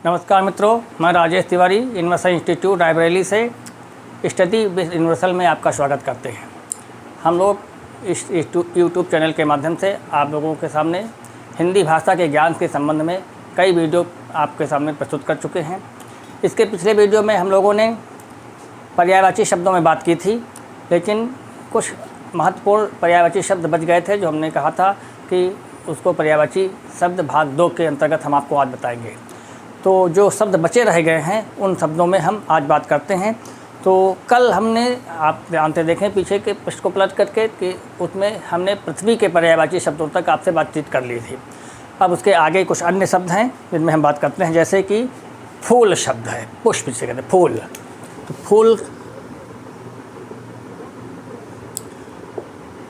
नमस्कार मित्रों, मैं राजेश तिवारी यूनिवर्सल इंस्टीट्यूट रायबरेली से स्टडी विद यूनिवर्सल में आपका स्वागत करते हैं। हम लोग इस यूट्यूब चैनल के माध्यम से आप लोगों के सामने हिंदी भाषा के ज्ञान के संबंध में कई वीडियो आपके सामने प्रस्तुत कर चुके हैं। इसके पिछले वीडियो में हम लोगों ने पर्यायवाची शब्दों में बात की थी, लेकिन कुछ महत्वपूर्ण पर्यायवाची शब्द बच गए थे जो हमने कहा था कि उसको पर्यायवाची शब्द भाग 2 के अंतर्गत हम आपको आज बताएंगे। तो जो शब्द बचे रह गए हैं उन शब्दों में हम आज बात करते हैं। तो कल हमने, आप जानते देखें पीछे के पृष्ठ को पलट करके, कि उसमें हमने पृथ्वी के पर्यायवाची शब्दों तक आपसे बातचीत कर ली थी। अब उसके आगे कुछ अन्य शब्द हैं जिनमें हम बात करते हैं, जैसे कि फूल शब्द है, पुष्प जिसे कहते हैं फूल। तो फूल,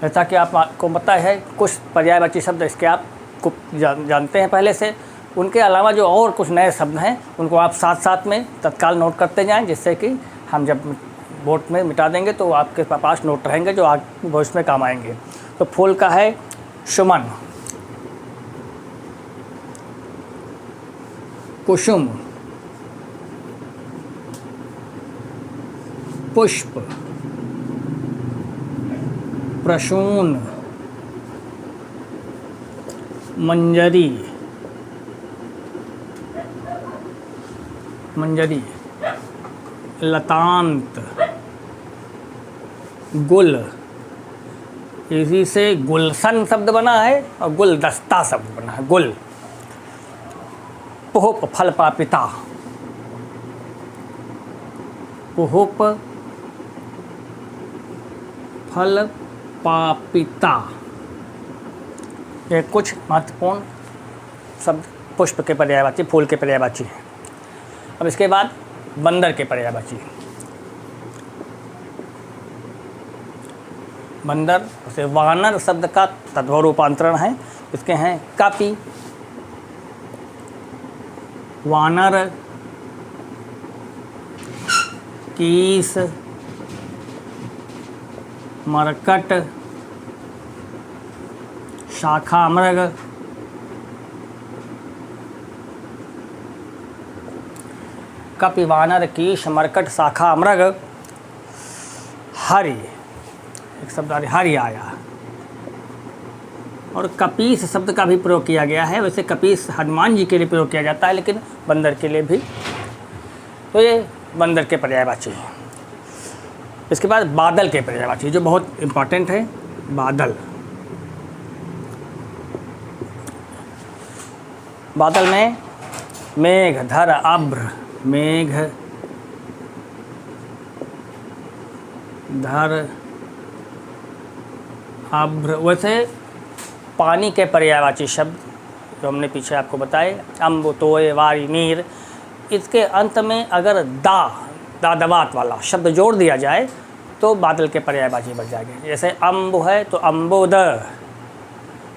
जैसा कि आपको पता है कुछ पर्यायवाची शब्द इसके आप जानते हैं पहले से। उनके अलावा जो और कुछ नए शब्द हैं उनको आप साथ साथ में तत्काल नोट करते जाएं, जिससे कि हम जब बोर्ड में मिटा देंगे तो आपके पास नोट रहेंगे जो आगे भविष्य में काम आएंगे। तो फूल का है सुमन, कुसुम, पुष्प, प्रसून, मंजरी, लतांत, गुल। इसी से गुलशन शब्द बना है और गुलदस्ता शब्द बना है। गुल, पुष्प, फल पापिता, पुष्प, फल पापिता, ये कुछ महत्वपूर्ण शब्द पुष्प के पर्यायवाची, फूल के पर्यायवाची हैं। अब इसके बाद बंदर के पर्यायवाची। बंदर उसे वानर शब्द का तद्भव रूपांतरण है। इसके हैं कापी, वानर, कीस, मरकट, शाखा मृग, कपि, वानर, कीश, मरकट, शाखा मृग, हरि, एक शब्द हरि आया। और कपीस शब्द का भी प्रयोग किया गया है। वैसे कपीस हनुमान जी के लिए प्रयोग किया जाता है, लेकिन बंदर के लिए भी। तो ये बंदर के पर्यायवाची हैं। इसके बाद बादल के पर्यायवाची, जो बहुत इम्पोर्टेंट है। बादल, बादल में मेघ, धर, अभ्र, मेघ, धर, अभ्र। वैसे पानी के पर्यायवाची शब्द जो हमने पीछे आपको बताए, अम्ब, तोय, वारी, नीर, इसके अंत में अगर दादवात वाला शब्द जोड़ दिया जाए तो बादल के पर्यायवाची बन जाएंगे। जैसे अम्ब है तो अम्बुद,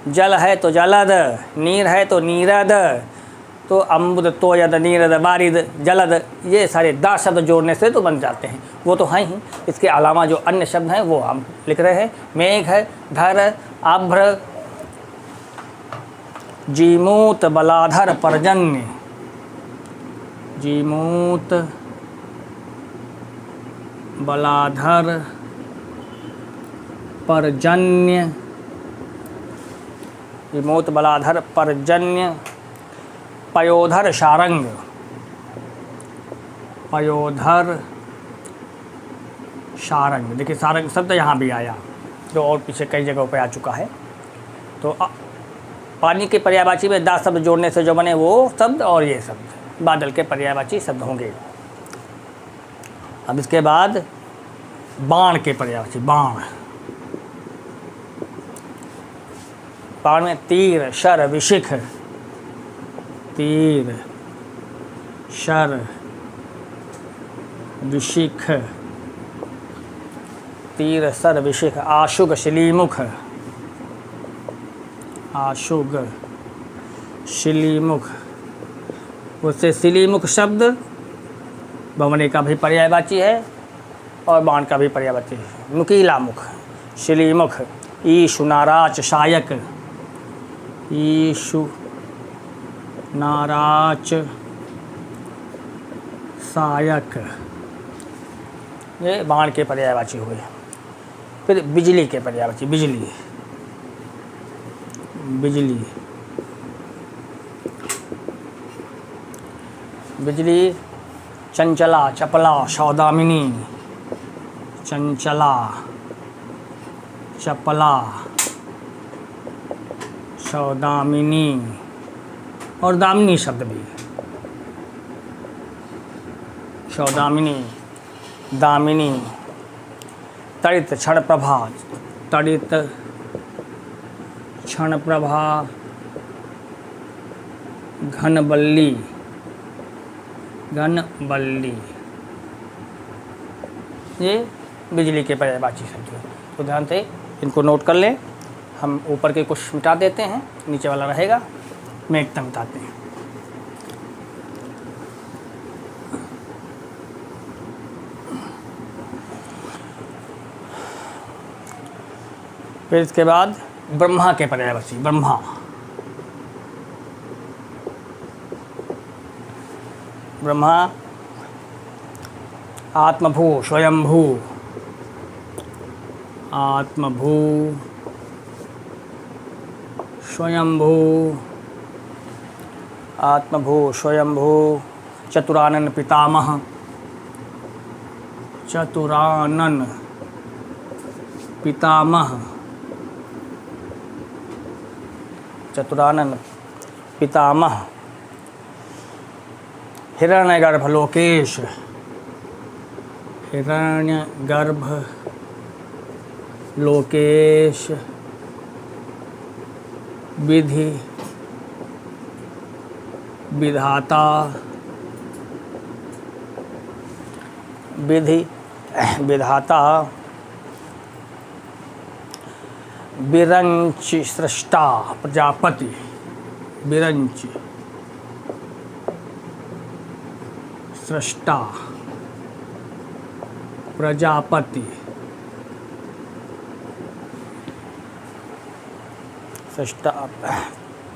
जल है तो जलद, नीर है तो नीरद, तो अम्बुद, तोयद, नीरद, वारिद, जलद, ये सारे दा शब्द जोड़ने से तो बन जाते हैं। वो तो हैं ही। इसके अलावा जो अन्य शब्द हैं वो हम लिख रहे हैं। मेघ, धर, अभ्र, जीमूत, बलाधर, पर्जन्य, जीमूत, बलाधर, पर्जन्य, जीमूत, बलाधर, पर्जन्य, पयोधर, शारंग, पयोधर, शारंग। देखिए शारंग शब्द यहाँ भी आया, जो और पीछे कई जगहों पे आ चुका है। तो पानी के पर्यायवाची में दा शब्द जोड़ने से जो बने वो शब्द और ये शब्द बादल के पर्यायवाची शब्द होंगे। अब इसके बाद बाण के पर्यायवाची। बाण, बाण में तीर, शर, विशिख, तीर, शर, विशिख, तीर, शर, विशिख, आशुग, शिलीमुख, आशुग, शिलीमुख। उससे शिलीमुख शब्द भंवरे का भी पर्यायवाची है और बाण का भी पर्यायवाची है। नुकीला मुख, शिलीमुख, ईशु, नाराच, शायक, ईशु, नाराच, सहायक, ये बाण के पर्यायवाची हुए। फिर बिजली के पर्यायवाची, बिजली, बिजली, बिजली, चंचला, चपला, सौदामिनी, चंचला, चपला, सौदामिनी, और दामिनी शब्द भी, सौदामिनी, दामिनी, तड़ित, क्षण प्रभा, तड़ित, क्षण प्रभा, घनबल्ली, घनबल्ली, ये बिजली के पर्यायवाची शब्द हैं। तो ध्यान से इनको नोट कर लें। हम ऊपर के कुछ मिटा देते हैं, नीचे वाला रहेगा, मैं एकदम मिटाते हैं। फिर इसके बाद ब्रह्मा के पर्यायवाची, ब्रह्मा, ब्रह्मा, आत्मभू, स्वयंभू, आत्मभू, स्वयंभू, आत्मभू, स्वयंभू, चतुरानन पितामह, चतुरानन पितामह, चतुरानन पितामह, हिरण्यगर्भ लोकेश, हिरण्यगर्भ लोकेश, विधि, विधाता, विधि, विधाता, विरंच, सृष्टा, प्रजापति, विरंच, सृष्टा, प्रजापति, सृष्टा,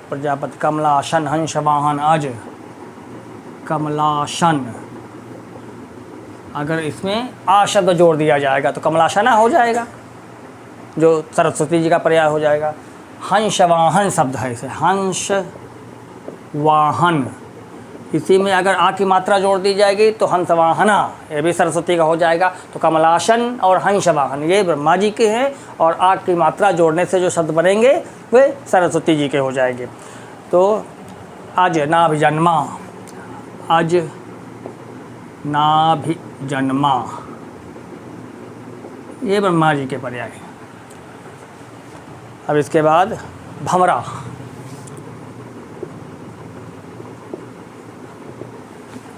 प्रजापति, कमलासन, हंसवाहन, अज, कमलासन। अगर इसमें आ शब्द जोड़ दिया जाएगा तो कमलासना हो जाएगा, जो सरस्वती जी का पर्याय हो जाएगा। हंसवाहन शब्द है इसे, हंस वाहन, इसी में अगर आ की मात्रा जोड़ दी जाएगी तो हंसवाहना, ये भी सरस्वती का हो जाएगा। तो कमलासन और हंसवाहन ये ब्रह्मा जी के हैं, और आ की मात्रा जोड़ने से जो शब्द बनेंगे वे सरस्वती जी के हो जाएंगे। तो अज नाभिजन्मा, अज नाभिजन्मा, ये ब्रह्मा जी के पर्याय हैं। अब इसके बाद भमरा,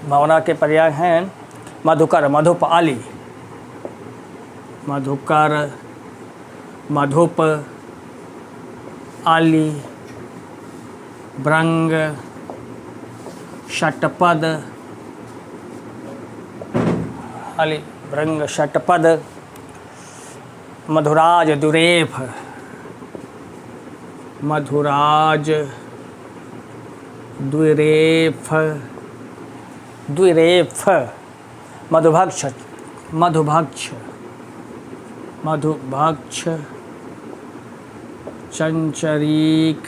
भमरा के पर्याय हैं मधुकर, मधुप, आली, मधुकर, मधुप, आली, भृंग, षटपद, आली, भृंग, षटपद, मधुराज, दुरेफ, मधुराज, द्विरेफ, द्विरेफ, मधुभक्ष, मधुभक्ष, मधुभक्ष, चंचरीक,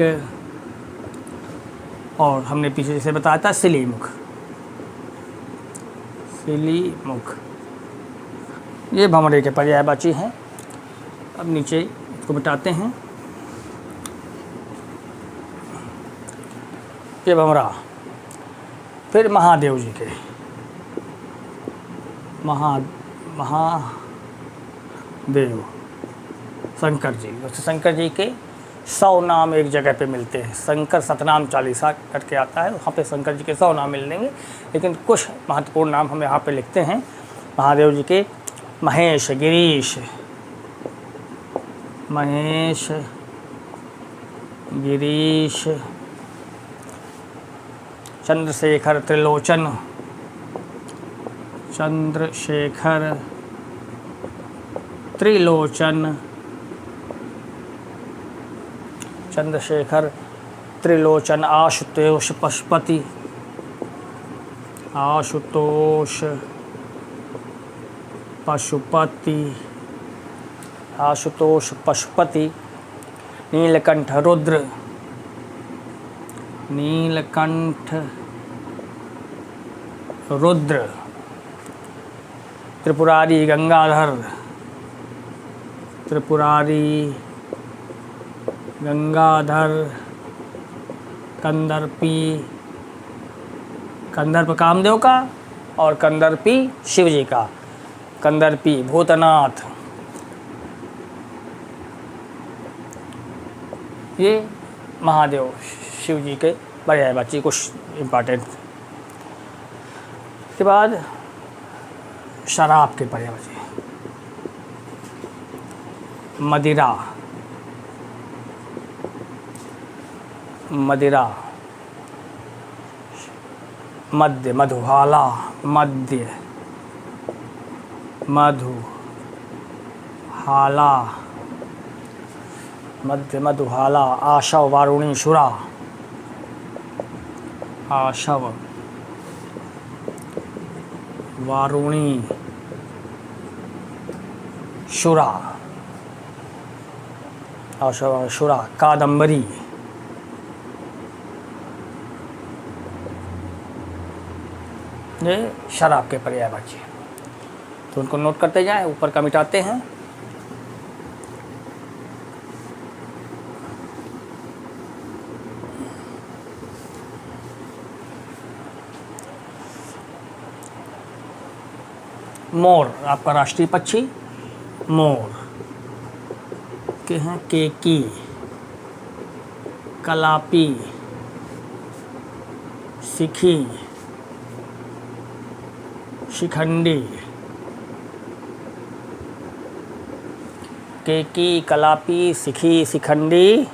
और हमने पीछे जैसे बताया था सिलीमुख, सिलीमुख, ये भमरे के पर्यायवाची हैं। अब नीचे इसको मिटाते हैं। ये भमरा। फिर महादेव जी के, महादेव, शंकर जी, वैसे शंकर जी के 100 नाम एक जगह पे मिलते हैं। शंकर सतनाम चालीसा करके आता है, वहाँ पे शंकर जी के 100 नाम मिलेंगे, लेकिन कुछ महत्वपूर्ण नाम हम यहाँ पे लिखते हैं महादेव जी के। महेश, गिरीश, महेश, गिरीश, चंद्रशेखर, त्रिलोचन, चंद्रशेखर, त्रिलोचन, चंद्रशेखर, त्रिलोचन, आशुतोष, पशुपति, आशुतोष पशुपति, आशुतोष पशुपति। नीलकंठ रुद्र, नीलकंठ रुद्र। त्रिपुरारी गंगाधर, त्रिपुरारी गंगाधर। कंदर्पी, कंदर्प कामदेव का और कंदर्पी शिव जी का। कंदर्पी भूतनाथ, ये महादेव शिव जी के पर्यायवाची कुछ इम्पॉर्टेंट। के बाद शराब के पर्यायवाची। मदिरा, मदिरा। मध्य, मधुहाला, मध्य, मधुहाला, मध्य मधुहाला। आशव वारुणी शुरा, आशव वारुणी शुरा, आशव शुरा। कादंबरी, ये शराब के पर्यायवाची। तो उनको नोट करते जाएं, ऊपर का मिटाते हैं। मोर, आपका राष्ट्रीय पक्षी मोर के हैं। केकी, कलापी, सिखी, शिखंडी। केकी, कलापी, सिखी, शिखंडी।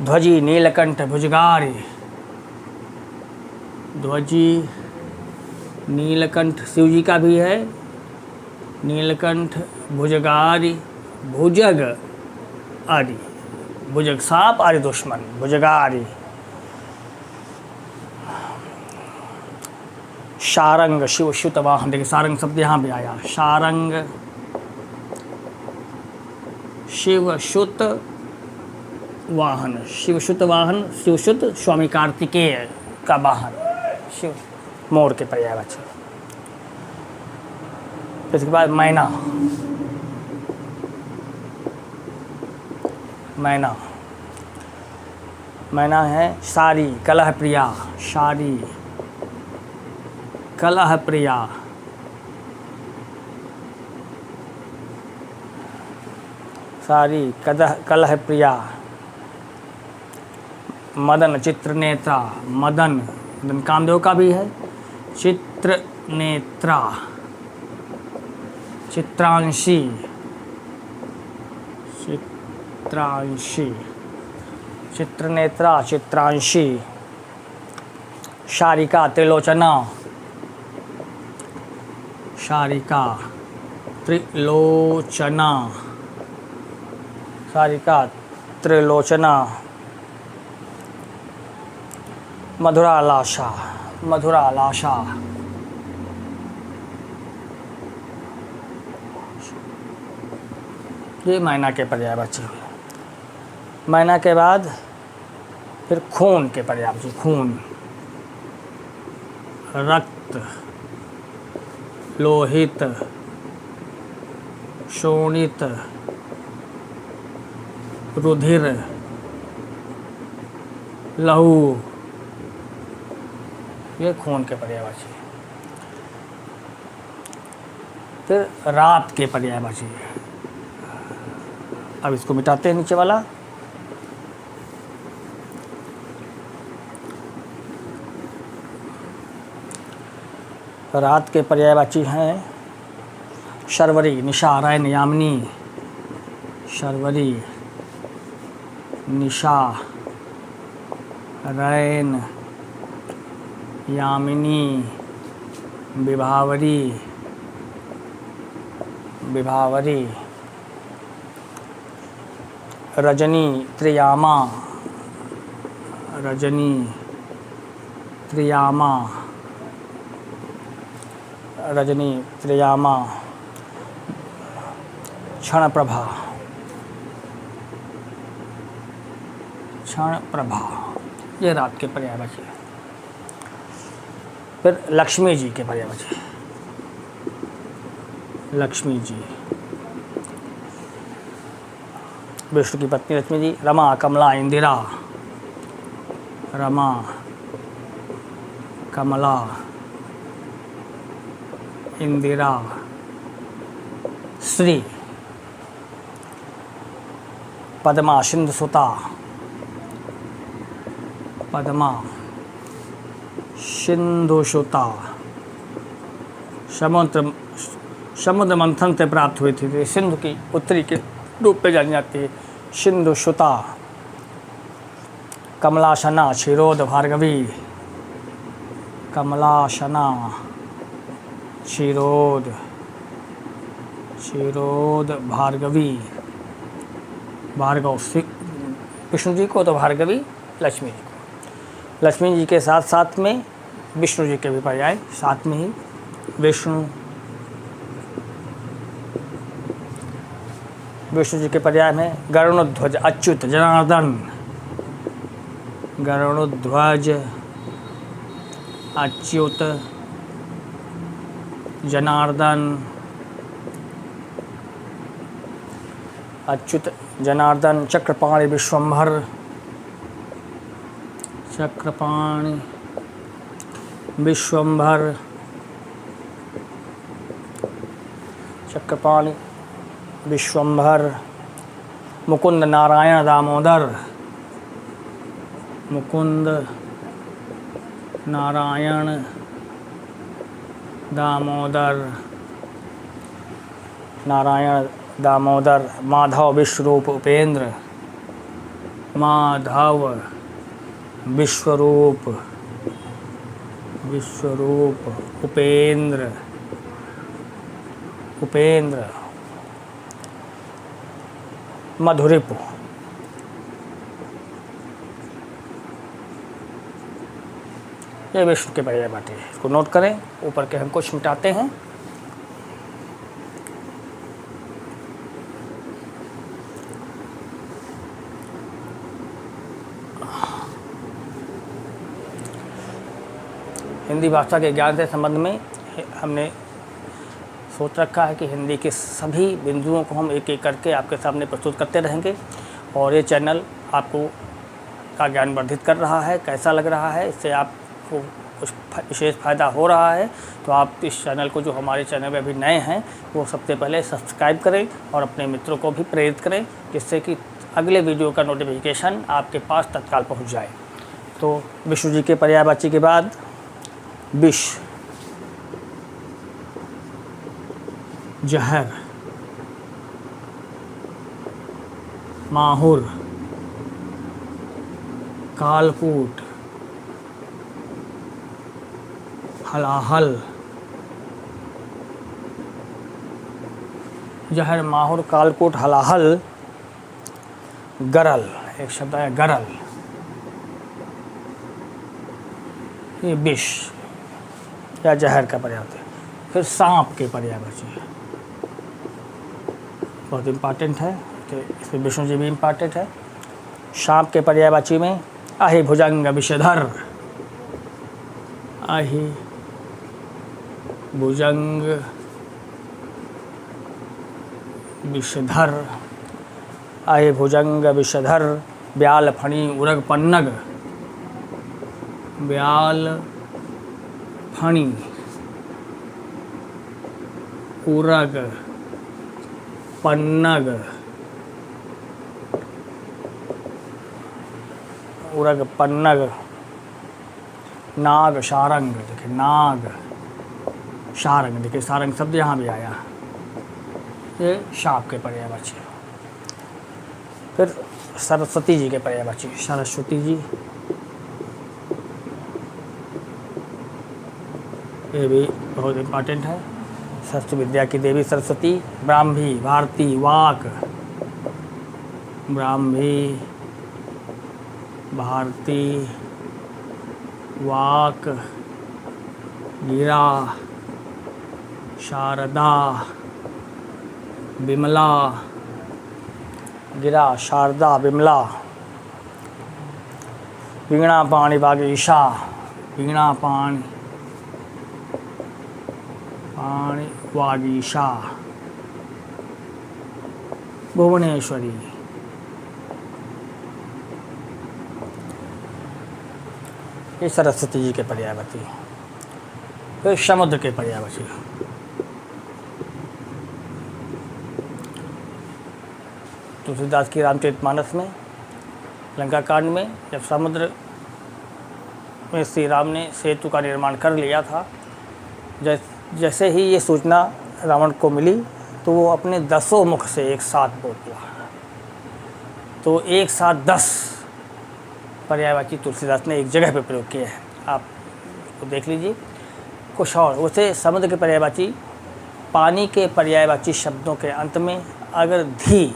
ध्वजी, नीलकंठ भुजगारी। ध्वजी, नीलकंठ शिव जी का भी है। नीलकंठ भुजगारी, भुजग आदि, भुजग सांप आदि दुश्मन, भुजगारी। शारंग, शिव शुत वाहन। देखिए सारंग शब्द यहाँ भी आया। शारंग, शिव शुत वाहन। शिव शुत वाहन, शिव शुत स्वामी कार्तिकेय का वाहन शिव, मोर के पर्यायवाची। इसके बाद मैना, मैना। मैना है सारी, कलह प्रिया, सारी, कलह प्रिया। सारी, कलह प्रिया। मदन, चित्रनेत्रा। मदन, मदन कामदेव का भी है। चित्रनेत्रा, चित्रांशी, चित्रांशी। चित्रनेत्रा, चित्रांशी। शारिका, त्रिलोचना। शारिका, त्रिलोचना। शारिका, त्रिलोचना। मधुरालाशा, मधुरालाशा। ये मैना के पर्यायवाची हुए। मैना के बाद फिर खून के पर्यायवाची। खून, रक्त, लोहित, शोणित, रुधिर, लहू। ये खून के पर्यायवाची। फिर रात के पर्यायवाची। अब इसको मिटाते हैं नीचे वाला। रात के पर्यायवाची हैं शर्वरी, निशा, रैन, यामिनी। शर्वरी, निशा, रैन, यामिनी, विभावरी, विभावरी। रजनी, त्रियामा, रजनी, त्रियामा, रजनी, त्रियामा, क्षण प्रभा, क्षण प्रभा, ये रात के पर्यायवाची। फिर लक्ष्मी जी के पर्यायवाची, लक्ष्मी जी, विष्णु की पत्नी लक्ष्मी जी, रमा, कमला, इंदिरा, रमा, कमला, इंदिरा, श्री, पद्मा, सिंधुसुता, पद्मा, सिंधुसुता, समुद्र मंथन से प्राप्त हुई थी, सिंधु की पुत्री के रूप में जानी जाती है, सिंधुसुता, कमलासना, क्षीरोद भार्गवी, कमलासना, क्षीरोद, क्षीरोद भार्गवी, भार्गव, विष्णु जी को तो भार्गवी, लक्ष्मी जी को। लक्ष्मी जी के साथ साथ में विष्णु जी के भी पर्याय साथ में ही, विष्णु, विष्णु जी के पर्याय में गरुणध्वज, अच्युत, जनार्दन, गरुणध्वज, अच्युत, जनार्दन, अच्युत, जनार्दन, चक्रपाणि, विश्वंभर, चक्रपाणि, विश्वंभर, चक्रपाणि, विश्वंभर, मुकुंद, नारायण, दामोदर, मुकुंद, नारायण, दामोदर, नारायण, दामोदर, माधव, विश्वरूप, उपेंद्र, माधव, विश्वरूप, विश्वरूप, उपेंद्र, उपेंद्र, मधुरिपु। ये विष्णु के पर्याय बातें, इसको नोट करें, ऊपर के हम कुछ मिटाते हैं। हिंदी भाषा के ज्ञान से संबंध में हमने सोच रखा है कि हिंदी के सभी बिंदुओं को हम एक एक करके आपके सामने प्रस्तुत करते रहेंगे, और ये चैनल आपको का ज्ञान वर्धित कर रहा है। कैसा लग रहा है, इससे आपको कुछ विशेष फ़ायदा हो रहा है, तो आप इस चैनल को, जो हमारे चैनल में अभी नए हैं, वो सबसे पहले सब्सक्राइब करें और अपने मित्रों को भी प्रेरित करें, जिससे कि अगले वीडियो का नोटिफिकेशन आपके पास तत्काल पहुँच जाए। तो विष्णु जी के पर्यायवाची के बाद विष, जहर, माहुर, कालकूट, हलाहल, जहर, माहुर, कालकूट, हलाहल, गरल, एक शब्द है गरल, ये विष या जहर का पर्याय होता है। फिर सांप के पर्यायवाची बहुत इम्पॉर्टेंट है, तो इसमें विष्णु जी भी इम्पॉर्टेंट है। सांप के पर्यायवाची में अहि भुजंग, विषधर, अहि भुजंग, विषधर, अहि भुजंग, विषधर, ब्याल, फणी, उरग, पन्नग, ब्याल, फणी, उरग, पन्नग, उरग, पन्नग, नाग, शारंग, देखिए नाग, शारंग, देखिए सारंग शब्द यहाँ भी आया, ये सांप के पर्यायवाची। फिर सरस्वती जी के पर्यायवाची, सरस्वती जी, ये भी बहुत इम्पॉर्टेंट है। सरस्वती विद्या की देवी सरस्वती, ब्राह्मी, भारती, वाक, ब्राह्मी, भारती, वाक, गिरा, शारदा, विमला, गिरा, शारदा, विमला, वीणा पाणी वागीशा, वीणा पाणी वागीशा, भुवनेश्वरी। ये सरस्वती जी के पर्यायवाची। फिर समुद्र के पर्यायवाची। तुलसीदास की रामचरितमानस में लंका कांड में जब समुद्र में श्री राम ने सेतु का निर्माण कर लिया था, जैसे ही ये सूचना रावण को मिली तो वो अपने 10 मुख से एक साथ बोला। तो एक साथ 10 पर्यायवाची तुलसीदास ने एक जगह पर प्रयोग किया है, आप तो देख लीजिए। कुछ और उसे समुद्र के पर्यायवाची, पानी के पर्यायवाची शब्दों के अंत में अगर धी,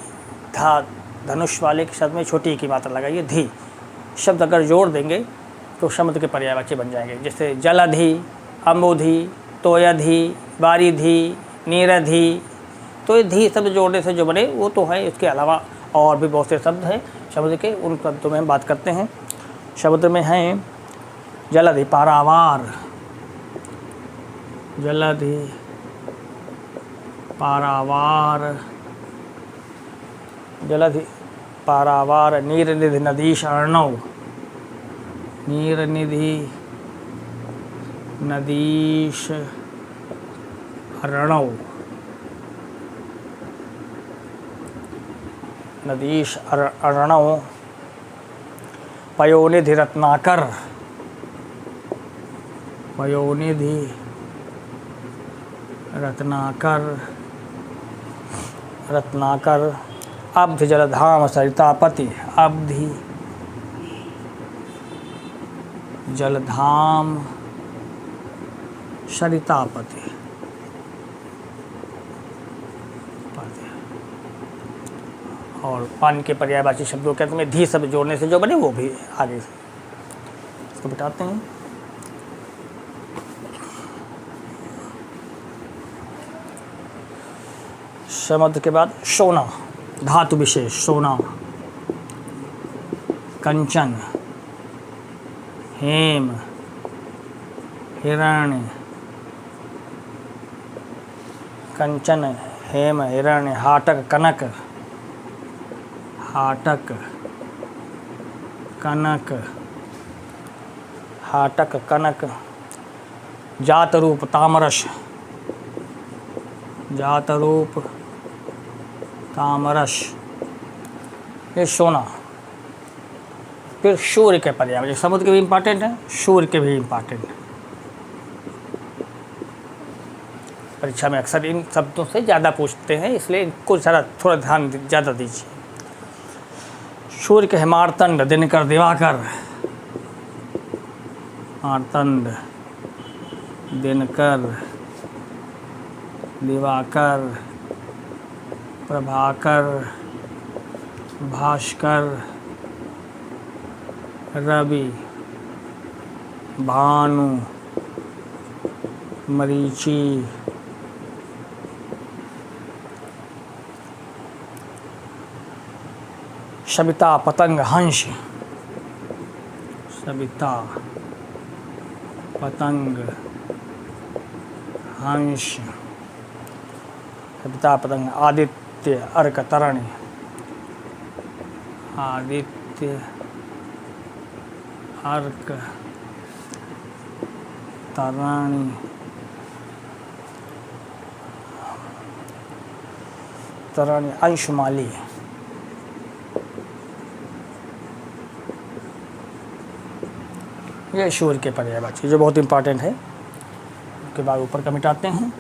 धा, धनुष वाले के शब्द में छोटी की मात्रा लगाइए, धी शब्द अगर जोड़ देंगे तो समुद्र के पर्यायवाची बन जाएंगे। जैसे जलधि, अम्बुधि, तोयधि, वारिधि, नीरधि। तो ये धी शब्द जोड़ने से जो बने वो तो है, इसके अलावा और भी बहुत से शब्द हैं समुद्र के, उन शब्दों में हम बात करते हैं। समुद्र में हैं जलधि, पारावार, जलधि, पारावार, जलधि, पारावार, नीरनिधि, नदीश, अर्णव, नीरनिधि, नदीश, अर्णव, नदीश, अर्णव, पयोनिधि, रत्नाकर, पयोनिधि, रत्नाकर, रत्नाकर, अब्धि, जलधाम, सरितापति, अब्धि, जलधाम, सरितापति। और पानी के पर्यायवाची शब्दों के अंत में धी शब्द जोड़ने से जो बने वो भी आगे इसको बिठाते हैं। समुद्र के बाद सोना, धातु विशेष, सोना, कंचन, हेम, हिरण्य, कंचन, हेम, हिरण्य, हाटक, कनक, हाटक, कनक, हाटक, कनक, जात रूप, तामरस, जात रूप, तामरस, ये सोना। फिर सूर्य के पर्याय, समुद्र के भी इम्पॉर्टेंट है, सूर्य के भी इम्पॉर्टेंट है। परीक्षा में अक्सर इन शब्दों से ज़्यादा पूछते हैं, इसलिए इनको ज़रा थोड़ा ध्यान ज़्यादा दीजिए। सूर्य के है मार्तंड, दिनकर, दिवाकर, मार्तंड, दिनकर, दिवाकर, प्रभाकर, भास्कर, रवि, भानु, मरीचि, सविता, पतंग, हंस, सविता, पतंग, हंस, सविता, पतंग, आदित्य, अर्क, तरण, आदित्य, अर्क, तराणी, तराणी, अंशुमाली। ये सूर्य के पर्यायवाची जो बहुत इंपॉर्टेंट है। उसके बाद ऊपर का मिटाते हैं।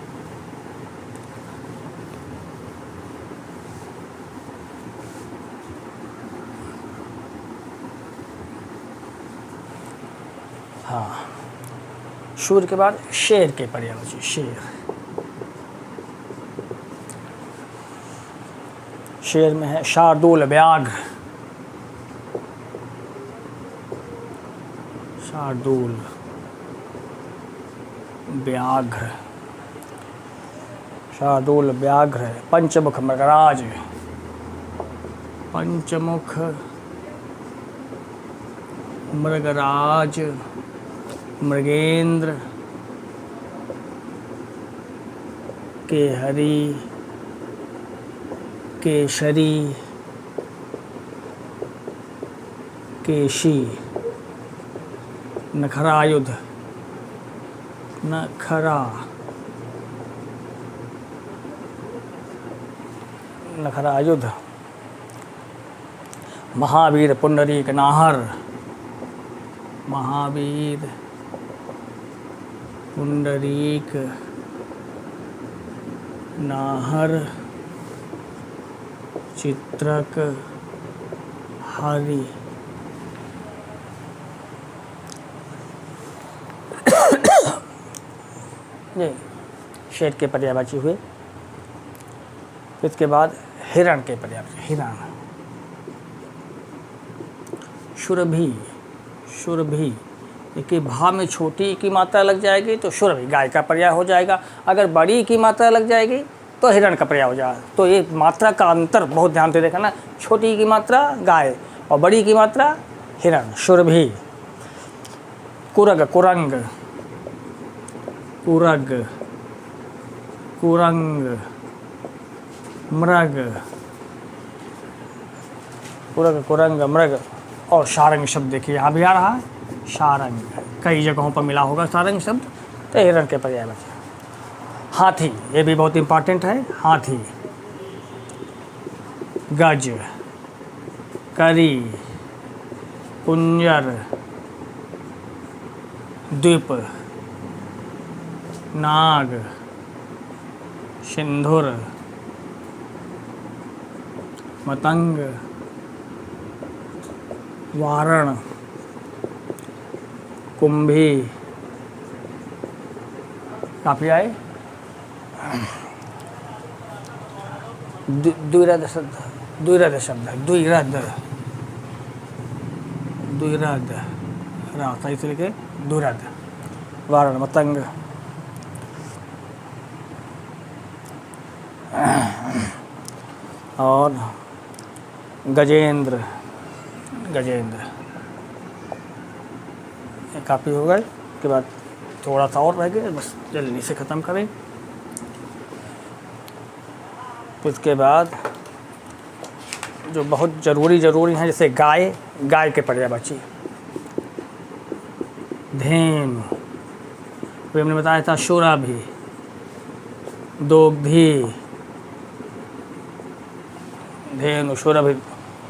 हाँ, सूर्य के बाद शेर के पर्यायवाची, शेर। शेर में है शार्दूल, व्याघ्र, शार्दूल, व्याघ्र, शार्दूल व्याघ्र। पंचमुख मृगराज, पंचमुख मृगराज, मृगेंद्र, केहरी, केशरी, केशी, नखरायुध, नखरा, नखरायुध, महावीर, पुंडरीक, नाहर, महावीर, पुंडरीक, नाहर, चित्रक, हरि। ये शेर के पर्यायवाची हुए। इसके बाद हिरण के पर्यायवाची, हिरण, सुरभि, सुरभि के भा में छोटी की मात्रा लग जाएगी तो सुरभि गाय का पर्याय हो जाएगा। अगर बड़ी की मात्रा लग जाएगी तो हिरण का पर्याय हो जाएगा। तो ये मात्रा का अंतर बहुत ध्यान से देखना। छोटी की मात्रा गाय और बड़ी की मात्रा हिरण। सुरभि, कुरग, कुरंग, कुरग, कुरंग, मृग, कुरग, कुरंग, मृग। और सारंग शब्द देखिए यहाँ भी आ रहा है, सारंग। कई जगहों पर मिला होगा सारंग शब्द, तो हिरण के पर्याय बचे। हाथी, ये भी बहुत इंपॉर्टेंट है। हाथी, गज, करी, कुंजर, द्वीप, नाग, सिंधुर, मतंग, वारण, कुंभी। काफी आए। द्विरद शब्द, द्विरद शब्द, द्विरद, द्विरद, रास्ता इसे लिखे द्विरद। वारण, मतंग, और गजेंद्र, गजेंद्र। ये काफ़ी हो गए। उसके बाद थोड़ा सा और रह गया, बस जल्दी से ख़त्म करें। उसके बाद जो बहुत ज़रूरी हैं, जैसे गाय, गाय के पर्यायवाची धेनु, तो हमने बताया था सुरभि, दोग्धी, धेनु, सुरभि,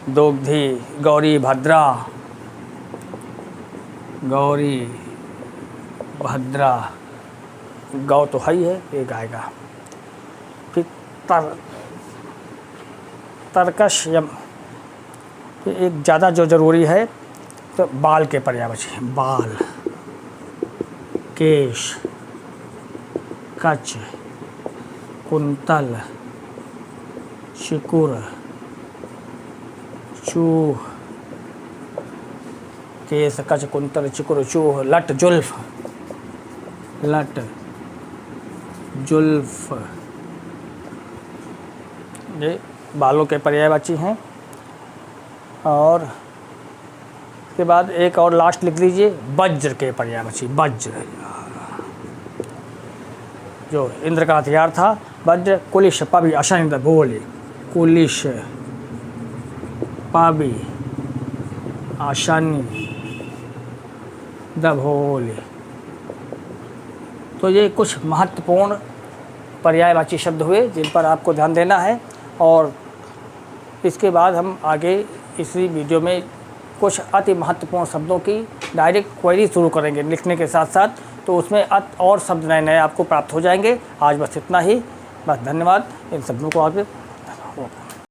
दोग्धी, गौरी, भद्रा, गौरी, भद्रा। गौ तो है ही है, ये गाय का। फिर तरकश, फिर एक ज़्यादा जो ज़रूरी है तो बाल के पर्यायवाची, बाल, केश, कच, कुंतल, शिकुर, चूह, केस, कच, कुंतल, चिकुर, चूह, लट, जुल्फ, लट, जुल्फ। ये बालों के पर्यायवाची हैं। और उसके बाद एक और लास्ट लिख लीजिए, वज्र के पर्यायवाची, वज्र, जो इंद्र का हथियार था। वज्र, कुलिश, पवि, अशनिंद, भोले, कुलिश, पवि, आशनि, दभोले। तो ये कुछ महत्वपूर्ण पर्यायवाची शब्द हुए जिन पर आपको ध्यान देना है। और इसके बाद हम आगे इसी वीडियो में कुछ अति महत्वपूर्ण शब्दों की डायरेक्ट क्वेरी शुरू करेंगे लिखने के साथ साथ, तो उसमें और शब्द नए नए आपको प्राप्त हो जाएंगे। आज बस इतना ही, बस धन्यवाद। इन शब्दों को आगे